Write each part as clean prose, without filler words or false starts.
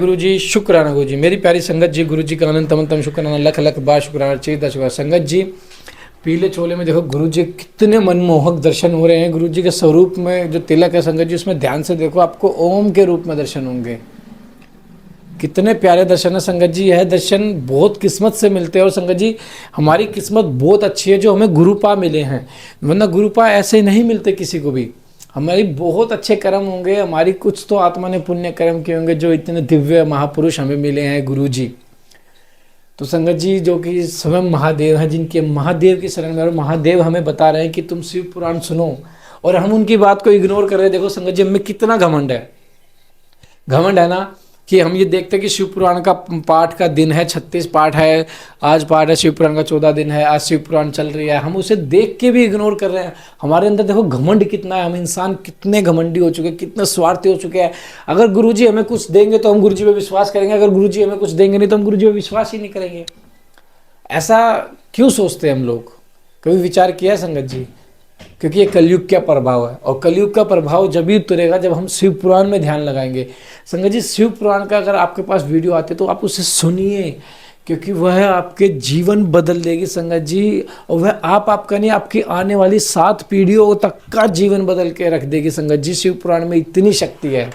गुरु जी, शुक्राना गुरु जी। मेरी प्यारी संगत जी, गुरु जी का अनंत तमन तम शुक्राना, लख लख बार शुक्राना, चेता शुक्राना। संगत जी, पीले चोले में देखो गुरु जी कितने मनमोहक दर्शन हो रहे हैं। गुरु जी के स्वरूप में जो तिलक है संगत जी, उसमें ध्यान से देखो, आपको ओम के रूप में दर्शन होंगे। कितने प्यारे दर्शन है संगत जी। यह दर्शन बहुत किस्मत से मिलते हैं और संगत जी हमारी किस्मत बहुत अच्छी है जो हमें गुरुपा मिले हैं, वरना गुरुपा ऐसे नहीं मिलते किसी को भी। हमारी बहुत अच्छे कर्म होंगे, हमारी कुछ तो आत्मा ने पुण्य कर्म किए होंगे जो इतने दिव्य महापुरुष हमें मिले हैं गुरु जी। तो संगत जी जो कि स्वयं महादेव हैं, जिनके महादेव की शरण में, और महादेव हमें बता रहे हैं कि तुम शिव पुराण सुनो, और हम उनकी बात को इग्नोर कर रहे हैं। देखो संगत जी हमें कितना घमंड है, घमंड है ना, कि हम ये देखते हैं कि शिव पुराण का पाठ का दिन है, 36 पाठ है, आज पाठ है शिव पुराण का, 14 दिन है, आज शिव पुराण चल रही है, हम उसे देख के भी इग्नोर कर रहे हैं। हमारे अंदर देखो घमंड कितना है, हम इंसान कितने घमंडी हो चुके हैं, कितने स्वार्थी हो चुके हैं। अगर गुरुजी हमें कुछ देंगे तो हम गुरुजी पे विश्वास करेंगे, अगर गुरुजी हमें कुछ देंगे नहीं तो हम गुरुजी पे विश्वास ही नहीं करेंगे। ऐसा क्यों सोचते हैं हम लोग? कभी विचार किया संगत जी? क्योंकि ये कलयुग का प्रभाव है, और कलयुग का प्रभाव जब भी उतरेगा जब हम शिव पुराण में ध्यान लगाएंगे। संगत जी शिव पुराण का अगर आपके पास वीडियो आते तो आप उसे सुनिए, क्योंकि वह आपके जीवन बदल देगी संगत जी, और वह आपका नहीं, आपकी आने वाली 7 पीढ़ियों तक का जीवन बदल के रख देगी संगत जी। शिव पुराण में इतनी शक्ति है,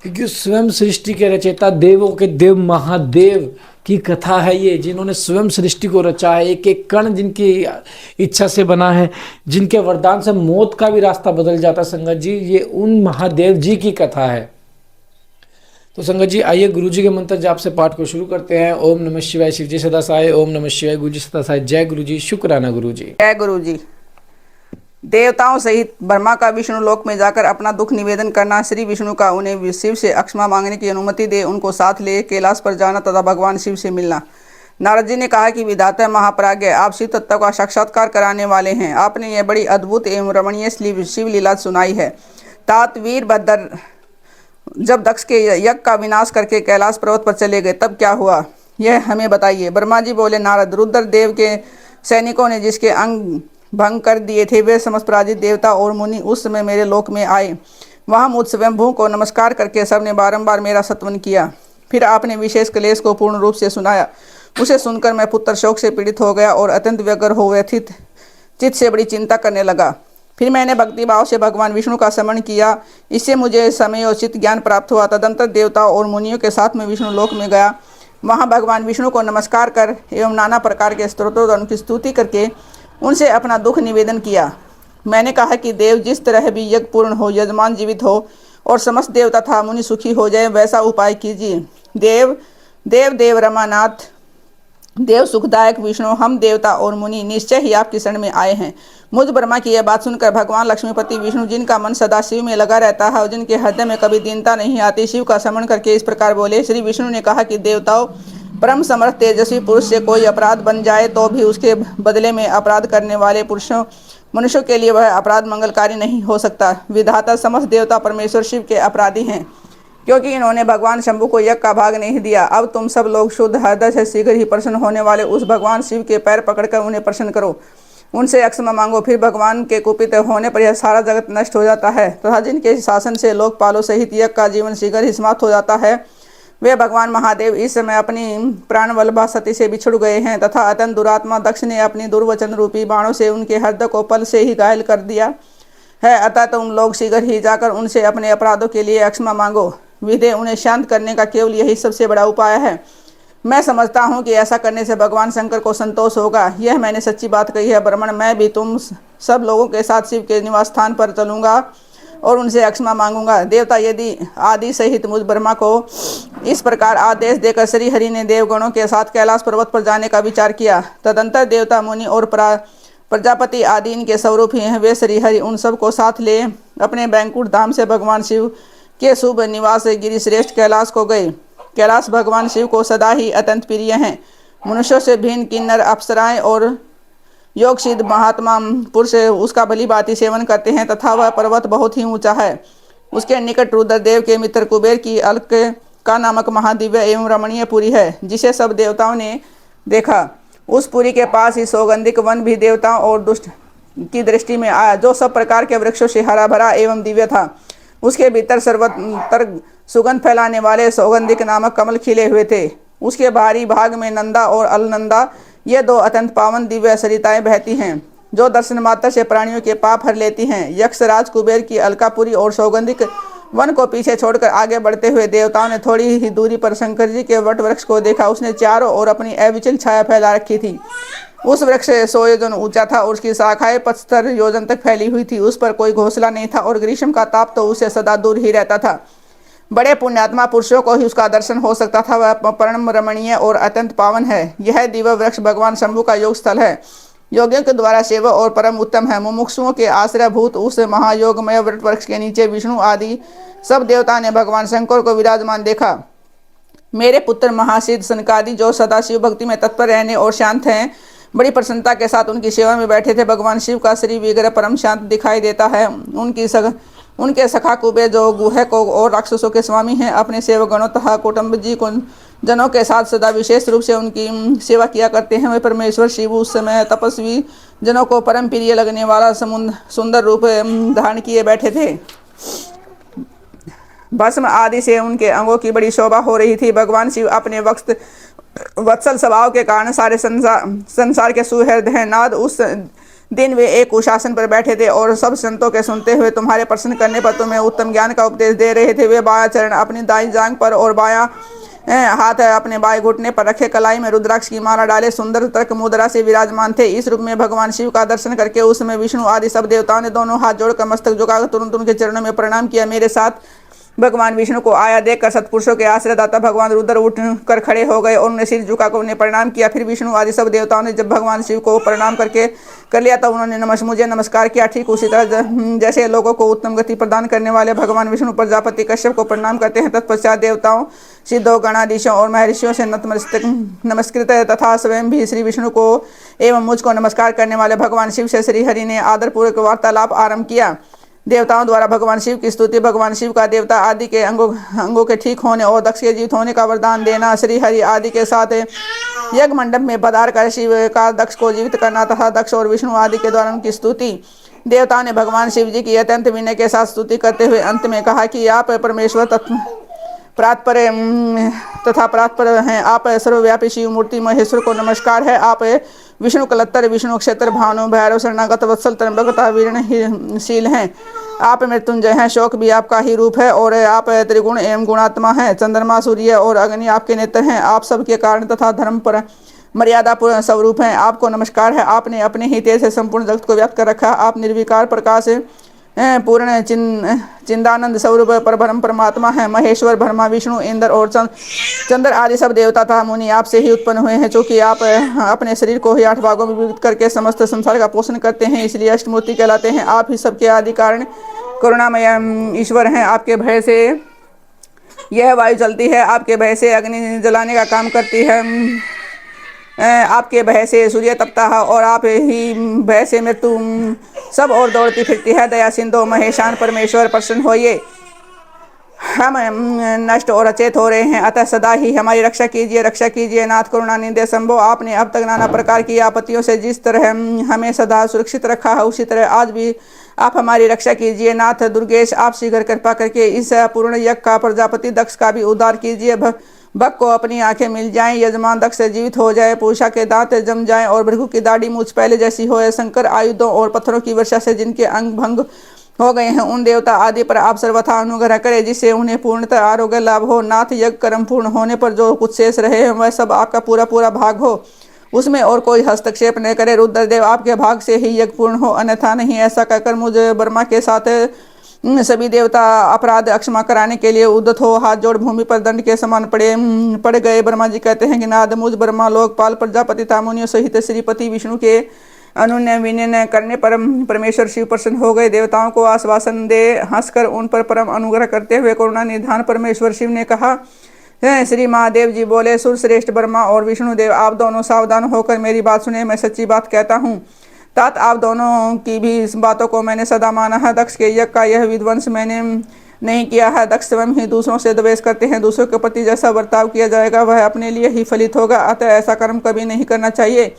क्योंकि स्वयं सृष्टि के रचयिता, देवों के देव महादेव की कथा है ये, जिन्होंने स्वयं सृष्टि को रचा है। एक एक कण जिनकी इच्छा से बना है, जिनके वरदान से मौत का भी रास्ता बदल जाता संगत जी, ये उन महादेव जी की कथा है। तो संगत जी आइए गुरु जी के मंत्र जाप से पाठ को शुरू करते हैं। ओम नमः शिवाय, शिव जी सदा सहाय। ओम नमः शिवाय, गुरु जी सदा सहाय। जय गुरु जी, शुक्राना गुरु जी। जय गुरु जी। देवताओं सहित ब्रह्मा का विष्णु लोक में जाकर अपना दुख निवेदन करना, श्री विष्णु का उन्हें शिव से क्षमा मांगने की अनुमति दे, उनको साथ ले कैलाश पर जाना तथा भगवान शिव से मिलना। नारद जी ने कहा कि विधाता महाप्राज्ञ, आप शिव तत्व का साक्षात्कार कराने वाले हैं। आपने यह बड़ी अद्भुत एवं रमणीय शिव लीला सुनाई है। तात वीरभद्र जब दक्ष के यज्ञ का विनाश करके कैलाश पर्वत पर चले गए तब क्या हुआ, यह हमें बताइए। ब्रह्मा जी बोले, नारद, रुद्र देव के सैनिकों ने जिसके अंग भंग कर दिए थे, वे समस्त पराजित देवता और मुनि उस समय मेरे लोक में आए। वहाँ मुझ स्वयंभू को नमस्कार करके सबने बारंबार मेरा सत्वन किया। फिर आपने विशेष क्लेश को पूर्ण रूप से सुनाया। उसे सुनकर मैं पुत्र शोक से पीड़ित हो गया और अत्यंत व्यग्र हो व्यथित चित्त से बड़ी चिंता करने लगा। फिर मैंने भक्ति भाव से भगवान विष्णु का स्मरण किया। इससे मुझे समयोचित ज्ञान प्राप्त हुआ। तदंतर देवताओं और मुनियों के साथ में विष्णु लोक में गया। वहाँ भगवान विष्णु को नमस्कार कर एवं नाना प्रकार के स्तोत्रों और उनकी स्तुति करके उनसे अपना दुख निवेदन किया। मैंने कहा कि देव, जिस तरह भी यज्ञ पूर्ण हो, यजमान जीवित हो और समस्त देवता तथा मुनि सुखी हो जाए, वैसा उपाय कीजिए। देव देव देव रमानाथ, देव सुखदायक विष्णु, हम देवता और मुनि निश्चय ही आपकी शरण में आए हैं। मुझ ब्रह्मा की यह बात सुनकर भगवान लक्ष्मीपति विष्णु, जिनका मन सदा शिव में लगा रहता है और जिनके हृदय में कभी दीनता नहीं आती, शिव का स्मरण करके इस प्रकार बोले। श्री विष्णु ने कहा कि देवताओं, परम समर्थ तेजस्वी पुरुष से कोई अपराध बन जाए तो भी उसके बदले में अपराध करने वाले पुरुषों मनुष्यों के लिए वह अपराध मंगलकारी नहीं हो सकता। विधाता समस्त देवता परमेश्वर शिव के अपराधी हैं, क्योंकि इन्होंने भगवान शंभु को यज्ञ का भाग नहीं दिया। अब तुम सब लोग शुद्ध हृदय से शीघ्र ही प्रसन्न होने वाले उस भगवान शिव के पैर पकड़कर उन्हें प्रसन्न करो, उनसे क्षमा मांगो। फिर भगवान के कुपित होने पर यह सारा जगत नष्ट हो जाता है तथा जिनके शासन से लोकपालों सहित यज्ञ का जीवन शीघ्र ही समाप्त हो जाता है, वे भगवान महादेव इस समय अपनी प्राणवल्लभा सती से बिछुड़ गए हैं तथा अत्यंत दुरात्मा दक्ष ने अपनी दुर्वचन रूपी बाणों से उनके हृदय को पल से ही घायल कर दिया है। अतः तुम लोग शीघ्र ही जाकर उनसे अपने अपराधों के लिए क्षमा मांगो। विधे उन्हें शांत करने का केवल यही सबसे बड़ा उपाय है। मैं समझता हूँ कि ऐसा करने से भगवान शंकर को संतोष होगा। यह मैंने सच्ची बात कही है ब्राह्मण। मैं भी तुम सब लोगों के साथ शिव के निवास स्थान पर चलूँगा और उनसे क्षमा मांगूंगा। देवता यदि आदि सहित मुझ ब्रह्मा को इस प्रकार आदेश देकर श्री हरि ने देवगणों के साथ कैलाश पर्वत पर जाने का विचार किया। तदंतर देवता मुनि और प्रजापति आदि इनके स्वरूप ही हैं। वे श्री हरि उन सब को साथ ले अपने बैंकुट धाम से भगवान शिव के शुभ निवास गिरिश्रेष्ठ कैलाश को गए। कैलाश भगवान शिव को सदा ही अत्यंत प्रिय हैं। मनुष्यों से भिन्न किन्नर, अप्सराएं और योग सिद्ध महात्मा पुरुष उसका भली भांति सेवन करते हैं तथा वह पर्वत बहुत ही ऊंचा है। उसके निकट रुद्रदेव के मित्र कुबेर की अलक का नामक महादिव्य एवं रमणीय पुरी है, जिसे सब देवताओं ने देखा। उस पुरी के पास ही सौगंधिक वन भी देवताओं और दुष्ट की दृष्टि में आया, जो सब प्रकार के वृक्षों से हरा भरा एवं दिव्य था। उसके भीतर सर्वत्र सुगंध फैलाने वाले सौगंधिक नामक कमल खिले हुए थे। उसके बाहरी भाग में नंदा और अलनंदा, ये दो अत्यंत पावन दिव्य सरिताएं बहती हैं, जो दर्शन मात्र से प्राणियों के पाप हर लेती हैं। यक्ष राज कुबेर की अलकापुरी और सौगंधिक वन को पीछे छोड़कर आगे बढ़ते हुए देवताओं ने थोड़ी ही दूरी पर शंकर जी के वट वृक्ष को देखा। उसने चारों ओर अपनी अविचल छाया फैला रखी थी। उस वृक्ष 100 योजन ऊंचा था और उसकी शाखाएं 75 योजन तक फैली हुई थी। उस पर कोई घोंसला नहीं था और ग्रीष्म का ताप तो उससे सदा दूर ही रहता था। बड़े पुण्यात्मा पुरुषों को ही उसका दर्शन हो सकता था। वह परम रमणीय और अत्यंत पावन है। यह दिव्य वृक्ष भगवान शंभु का योग स्थल है। योगियों के द्वारा सेवा और परम उत्तम है। मुमुक्षुओं के आश्रयभूत उस महायोगमय वट वृक्ष के नीचे विष्णु आदि सब देवता ने भगवान शंकर को विराजमान देखा। मेरे पुत्र महासिद्ध सनकादि, जो सदाशिव भक्ति में तत्पर रहने और शांत हैं, बड़ी प्रसन्नता के साथ उनकी सेवा में बैठे थे। भगवान शिव का श्री विग्रह परम शांत दिखाई देता है। उनके सखा कुबेर, जो गुहकों और राक्षसों के स्वामी हैं, अपने सेवकगणों तथा कुटुंब जी जनों के साथ सदा विशेष रूप से उनकी सेवा किया करते हैं। वे परमेश्वर शिव उस समय तपस्वी जनों को परम प्रिय लगने वाला सुंदर रूप धारण किए बैठे थे। भस्म आदि से उनके अंगों की बड़ी शोभा हो रही थी। भगवान शिव अपने वत्सल स्वभाव के कारण सारे संसार के सुहृद हैं। नाद उस दिन वे एक कुशासन पर बैठे थे और सब संतों के सुनते हुए तुम्हारे प्रश्न करने पर तुम्हें उत्तम ज्ञान का उपदेश दे रहे थे। वे बायां चरण अपनी दाईं जांघ पर और बायां हाथ अपने बाएं घुटने पर रखे, कलाई में रुद्राक्ष की माला डाले सुंदर तर्क मुद्रा से विराजमान थे। इस रूप में भगवान शिव का दर्शन करके उस समय विष्णु आदि सब देवताओं ने दोनों हाथ जोड़कर मस्तक झुकाकर तुरंत उनके चरणों में प्रणाम किया। मेरे साथ भगवान विष्णु को आया देखकर सत्पुरुषों के आश्रयदाता भगवान रुद्र उठ कर खड़े हो गए और उन्हें सिर झुकाकर उन्हें प्रणाम किया। फिर विष्णु आदि सब देवताओं ने जब भगवान शिव को प्रणाम करके कर लिया तब उन्होंने मुझे नमस्कार किया। ठीक उसी तरह जैसे लोगों को उत्तम गति प्रदान करने वाले भगवान विष्णु प्रजापति कश्यप को प्रणाम करते हैं, तत्पश्चात देवताओं, सिद्धों, गणाधीशों और महर्षियों से नमस्कृत तथा स्वयं भी श्री विष्णु को एवं मुझको नमस्कार करने वाले भगवान शिव से श्री हरि ने आदरपूर्वक वार्तालाप आरंभ किया। देवताओं द्वारा भगवान शिव की स्तुति, भगवान शिव का देवता आदि के अंगों के ठीक होने और दक्ष के जीवित होने का वरदान देना, श्री हरि आदि के साथ यज्ञ मंडप में पधार कर शिव का दक्ष को जीवित करना तथा दक्ष और विष्णु आदि के द्वारा उनकी स्तुति। देवताओं ने भगवान शिव जी की अत्यंत विनय के साथ स्तुति करते हुए अंत में कहा कि आप परमेश्वर प्रातपर हैं। आप सर्वव्यापी शिव मूर्ति महेश्वर को नमस्कार है। आप विष्णु कलत्तर, विष्णु क्षेत्र, भानु, भैरव, शरणागत, वत्सल, त्र्यंबक तथा वीरणशील हैं। आप मृत्युंजय हैं। शोक भी आपका ही रूप है और आप त्रिगुण एवं गुणात्मा हैं। चंद्रमा, सूर्य और अग्नि आपके नेत्र हैं। आप सबके कारण तथा धर्म पर मर्यादा पूर्ण स्वरूप हैं। आपको नमस्कार है। आपने अपने ही तेज से संपूर्ण जगत को व्याप्त कर रखा। आप निर्विकार प्रकाश पूर्ण चिंदानंद स्वरूप पर ब्रह्म परमात्मा है। महेश्वर, ब्रह्मा, विष्णु, इंद्र और चंद्र आदि सब देवता तथा मुनि आपसे ही उत्पन्न हुए हैं। चूंकि आप अपने शरीर को ही 8 भागों में विभक्त करके समस्त संसार का पोषण करते हैं, इसलिए अष्टमूर्ति कहलाते हैं। आप ही सबके आदि कारण करुणामय ईश्वर हैं। आपके भय से यह वायु चलती है, आपके भय से अग्नि जलाने का काम करती है, आपके भय से सूर्य तपता है और आप ही भय से मृत्यु सब और दौड़ती फिरती है। दया सिंधु महेशान परमेश्वर, प्रसन्न होइए। हम नष्ट और अचेत हो रहे हैं, अतः सदा ही हमारी रक्षा कीजिए नाथ करुणानिधि शंभो। आपने अब तक नाना प्रकार की आपत्तियों से जिस तरह हमें सदा सुरक्षित रखा है, उसी तरह आज भी आप हमारी रक्षा कीजिए। नाथ दुर्गेश, आप शीघ्र कृपा करके इस पूर्ण यज्ञ का प्रजापति दक्ष का भी उद्धार कीजिए। भक्त को अपनी आंखें मिल जाएं, यजमान दक्ष से जीवित हो जाए, पूषा के दांत जम जाएं और भृगु की दाढ़ी मूछ पहले जैसी हो। शंकर आयुधों और पत्थरों की वर्षा से जिनके अंग भंग हो गए हैं, उन देवता आदि पर आप सर्वथा अनुग्रह करें, जिससे उन्हें पूर्णतः आरोग्य लाभ हो। नाथ, यज्ञ कर्म पूर्ण होने पर जो कुछ शेष रहे हैं वह सब आपका पूरा भाग हो, उसमें और कोई हस्तक्षेप न करे। रुद्रदेव, आपके भाग से ही यज्ञ पूर्ण हो, अन्यथा नहीं। ऐसा कहकर मुझे ब्रह्मा के साथ सभी देवता अपराध अक्षमा कराने के लिए उद्यत हो हाथ जोड़ भूमि पर दंड के समान पड़ गए। ब्रह्मा जी कहते हैं कि नाद, मुझ ब्रह्मा, लोकपाल, प्रजापति, तामुनियों सहित श्रीपति विष्णु के अनुनय विनय करने पर परमेश्वर शिव प्रसन्न हो गए। देवताओं को आश्वासन दे हंसकर उन पर परम अनुग्रह करते हुए करुणा निधान परमेश्वर शिव ने कहा, श्री महादेव जी बोले, सुरश्रेष्ठ ब्रह्मा और विष्णुदेव, आप दोनों सावधान होकर मेरी बात सुने। मैं सच्ची बात कहता हूँ। तात आप दोनों की भी इस बातों को मैंने सदा माना है। दक्ष के यज्ञ का यह विध्वंस मैंने नहीं किया है। दक्ष स्वयं ही दूसरों से द्वेष करते हैं। दूसरों के प्रति जैसा बर्ताव किया जाएगा वह अपने लिए ही फलित होगा, अतः ऐसा कर्म कभी नहीं करना चाहिए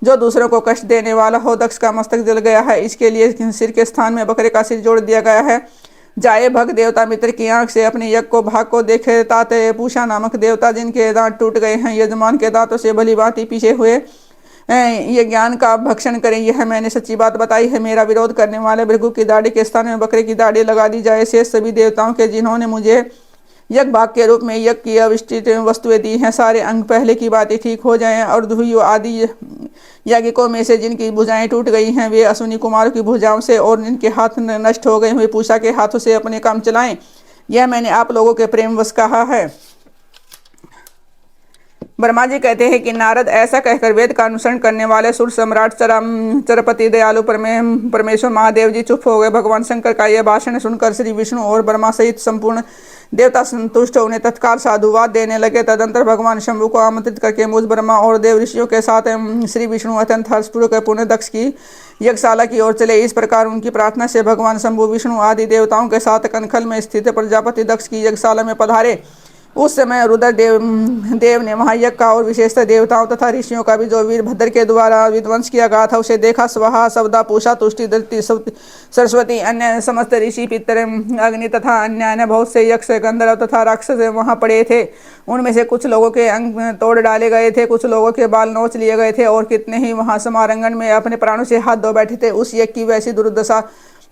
जो दूसरों को कष्ट देने वाला हो। दक्ष का मस्तक जल गया है, इसके लिए सिर के स्थान में बकरे का सिर जोड़ दिया गया है। जाए भग देवता मित्र की आंख से अपने यज्ञ को भाग को देखे ताते पूषा नामक देवता जिनके दांत टूट गए हैं यजमान के दांतों से भली भांति पीछे हुए ये ज्ञान का भक्षण करें। यह मैंने सच्ची बात बताई है। मेरा विरोध करने वाले भृगु की दाढ़ी के स्थान में बकरे की दाढ़ी लगा दी जाए। शेष सभी देवताओं के जिन्होंने मुझे यज्ञ भाग के रूप में यज्ञ की अविष्टित वस्तुएं दी हैं, सारे अंग पहले की बातें ठीक हो जाएं और धुइयों आदि याज्ञिकों में से जिनकी भुजाएं टूट गई हैं वे अश्विनी कुमारों की भुजाओं से और जिनके हाथ नष्ट हो गए हुए पूषा के हाथों से अपने काम चलाएं। यह मैंने आप लोगों के प्रेम वश कहा है। ब्रह्मा जी कहते हैं कि नारद ऐसा कहकर वेद का अनुसरण करने वाले सुर सम्राट चरपति दयालु परमेश्वर महादेव जी चुप हो गए। भगवान शंकर का यह भाषण सुनकर श्री विष्णु और ब्रह्मा सहित संपूर्ण देवता संतुष्ट उन्हें तत्काल साधुवाद देने लगे। तदंतर भगवान शंभु को आमंत्रित करके मुझ ब्रह्मा और देव ऋषियों के साथ श्री विष्णु अत्यंत हर्षपूर्वक पुण्य दक्ष की यज्ञशाला की ओर चले। इस प्रकार उनकी प्रार्थना से भगवान शंभु विष्णु आदि देवताओं के साथ कनखल में स्थित प्रजापति दक्ष की यज्ञशाला में पधारे। उस समय रुद्र देव ने वहाँ यज्ञ का और विशेषतः देवताओं तथा ऋषियों का भी जो वीरभद्र के द्वारा विध्वंस किया गया था उसे देखा। स्वाहा सवदा पूषा तुष्टि दृष्टि सरस्वती अन्य समस्त ऋषि पितर अग्नि तथा अन्य बहुत से यक्ष गंधर्व तथा राक्षस वहाँ पड़े थे। उनमें से कुछ लोगों के अंग तोड़ डाले गए थे, कुछ लोगों के बाल नोच लिए गए थे और कितने ही वहाँ समारंगन में अपने प्राणों से हाथ धो बैठे थे। उस यज्ञ की वैसी दुर्दशा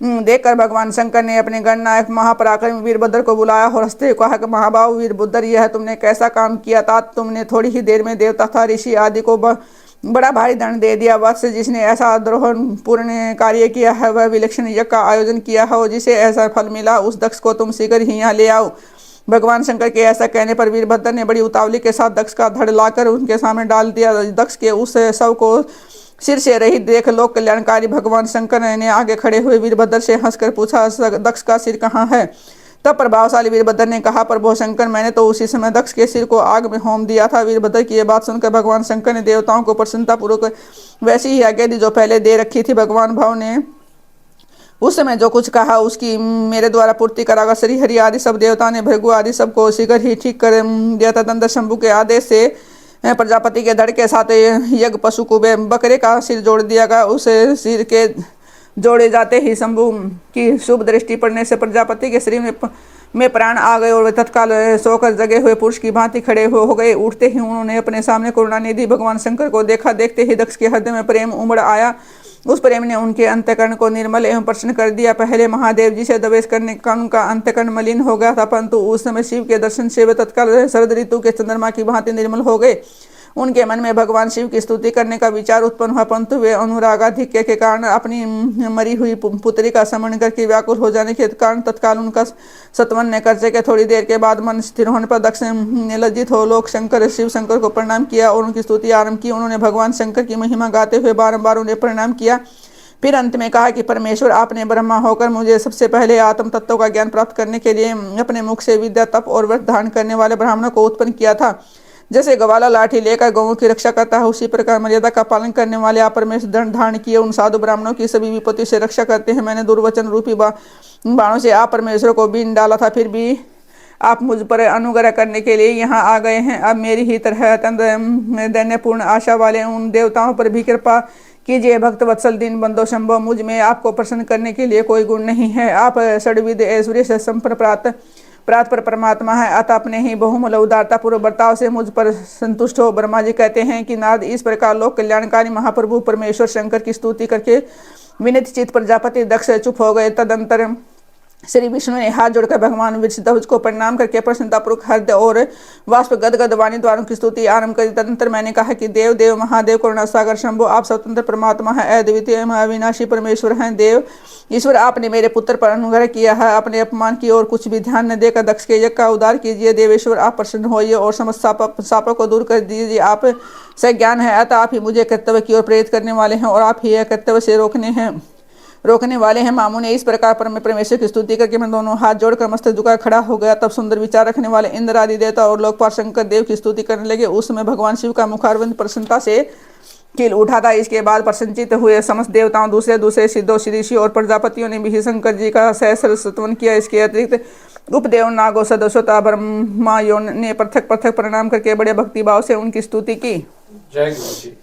देखकर भगवान शंकर ने अपने गणनायक महापराक्रमी वीरभद्र को बुलाया और हंसते हुए कहा कि महाबाहु वीरभद्र, यह तुमने कैसा काम किया। तात तुमने थोड़ी ही देर में देवता तथा ऋषि आदि को बड़ा भारी दंड दे दिया। वत्स जिसने ऐसा द्रोह पूर्ण कार्य किया है वह विलक्षण यज्ञ का आयोजन किया हो जिसे ऐसा फल मिला, उस दक्ष को तुम शीघ्र ही यहाँ ले आओ। भगवान शंकर के ऐसा कहने पर वीरभद्र ने बड़ी उतावली के साथ दक्ष का धड़ लाकर उनके सामने डाल दिया। दक्ष के उस शव को सिर से रहित देख लोक कल्याणकारी भगवान शंकर ने आगे खड़े हुए वीरभद्र से हंसकर पूछा, दक्ष का सिर कहाँ है। तब प्रभावशाली वीरभद्र ने कहा, प्रभु शंकर, मैंने तो उसी समय दक्ष के सिर को आग में होम दिया था। वीरभद्र की यह बात सुनकर भगवान शंकर ने देवताओं को प्रसन्नतापूर्वक वैसी ही आज्ञा दी जो पहले दे रखी थी। भगवान भाव ने उस समय जो कुछ कहा उसकी मेरे द्वारा पूर्ति करागा। श्री हरि आदि सब देवता ने भृगु आदि सबको शीघ्र ही ठीक कर दिया। तदंतर शंभु के आदेश से प्रजापति के धड़ के साथ यज्ञ पशु को बकरे का सिर जोड़ दिया गया। उस सिर के जोड़े जाते ही शंभु की शुभ दृष्टि पड़ने से प्रजापति के शरीर में प्राण आ गए और वे तत्काल सोकर जगे हुए पुरुष की भांति खड़े हो गए। उठते ही उन्होंने अपने सामने करुणानिधि भगवान शंकर को देखा। देखते ही दक्ष के हृदय में प्रेम उमड़ आया। उस प्रेम ने उनके अंतःकरण को निर्मल एवं प्रसन्न कर दिया। पहले महादेव जी से दवेश करने का उनका अंतःकरण मलिन हो गया था, परंतु उस समय शिव के दर्शन से वे तत्काल शरद ऋतु के चंद्रमा की भांति निर्मल हो गए। उनके मन में भगवान शिव की स्तुति करने का विचार उत्पन्न हुआ, परंतु वे अनुरागाधिक्य के कारण अपनी मरी हुई पुत्री का स्मरण करके व्याकुल हो जाने के कारण तत्काल उनका सत्वन ने कर सके। थोड़ी देर के बाद मन स्थिर होने पर दक्ष ने लज्जित हो लोक शंकर शिव शंकर को प्रणाम किया और उनकी स्तुति आरंभ की। उन्होंने भगवान शंकर की महिमा गाते हुए बारंबार उन्हें प्रणाम किया। फिर अंत में कहा कि परमेश्वर, आपने ब्रह्मा होकर मुझे सबसे पहले आत्म तत्व का ज्ञान प्राप्त करने के लिए अपने मुख से विद्या तप और व्रत धारण करने वाले ब्राह्मणों को उत्पन्न किया था। जैसे गवाला लाठी लेकर गौों की रक्षा करता है, उसी प्रकार मर्यादा का पालन करने वाले आप परमेश्वर दंड धारण किए उन साधु ब्राह्मणों की सभी विपत्ति से रक्षा करते हैं। मैंने दुर्वचन रूपी बाणों से आप परमेश्वर को बीन डाला था, फिर भी आप मुझ पर अनुग्रह करने के लिए यहाँ आ गए हैं। अब मेरी ही तरह अत्यंत दैन्यपूर्ण आशा वाले उन देवताओं पर भी कृपा कीजिए। भक्त वत्सल दीन बंधो शंभो, मुझ में आपको प्रसन्न करने के लिए कोई गुण नहीं है। आप षड्विध ऐश्वर्य से संपन्न प्रात पर परमात्मा है, अतः अपने ही बहुमूल्य उदारता पूर्व बर्ताव से मुझ पर संतुष्ट हो। ब्रह्मा जी कहते हैं कि नारद, इस प्रकार लोक कल्याणकारी महाप्रभु परमेश्वर शंकर की स्तुति करके विनित चित्त प्रजापति दक्ष चुप हो गए। तदंतर श्री विष्णु ने हाथ जोड़कर भगवान वृषध्वज को प्रणाम करके प्रसन्नतापूर्वक हृदय और वाष्प गदगद वाणी द्वारा उनकी स्तुति आरंभ करी। तदंतर मैंने कहा कि देव देव महादेव करुणा सागर शंभो, आप स्वतंत्र परमात्मा है, अद्वितीय अविनाशी परमेश्वर हैं। देव ईश्वर, आपने मेरे पुत्र पर अनुग्रह किया है, अपने अपमान की ओर कुछ भी ध्यान न देकर दक्ष के यज्ञ का उद्धार कीजिए। देवेश्वर, आप प्रसन्न होइए और समस्त शापों को दूर कर दीजिए। आप से ज्ञान है, अतः आप ही मुझे कर्तव्य की ओर प्रेरित करने वाले हैं और आप ही यह कर्तव्य से रोकने वाले हैं। मामू ने इस प्रकार परमेश्वर की स्तुति करके मैं दोनों हाथ जोड़कर मस्तक झुका खड़ा हो गया। तब सुंदर विचार रखने वाले इंद्र आदि देवता और लोकपाल शंकर देव की स्तुति करने लगे। उस समय भगवान शिव का मुखारविंद प्रसन्नता से खिल उठा था। इसके बाद प्रसन्नचित हुए समस्त देवताओं, दूसरे सिद्धों, ऋषि और प्रजापतियों ने भी शंकर जी का सहस्र स्तवन किया। इसके अतिरिक्त उपदेव, नागो, सदस्योता, ब्रह्मा ने पृथक प्रणाम करके बड़े भक्तिभाव से उनकी स्तुति की। जय गुरु जी।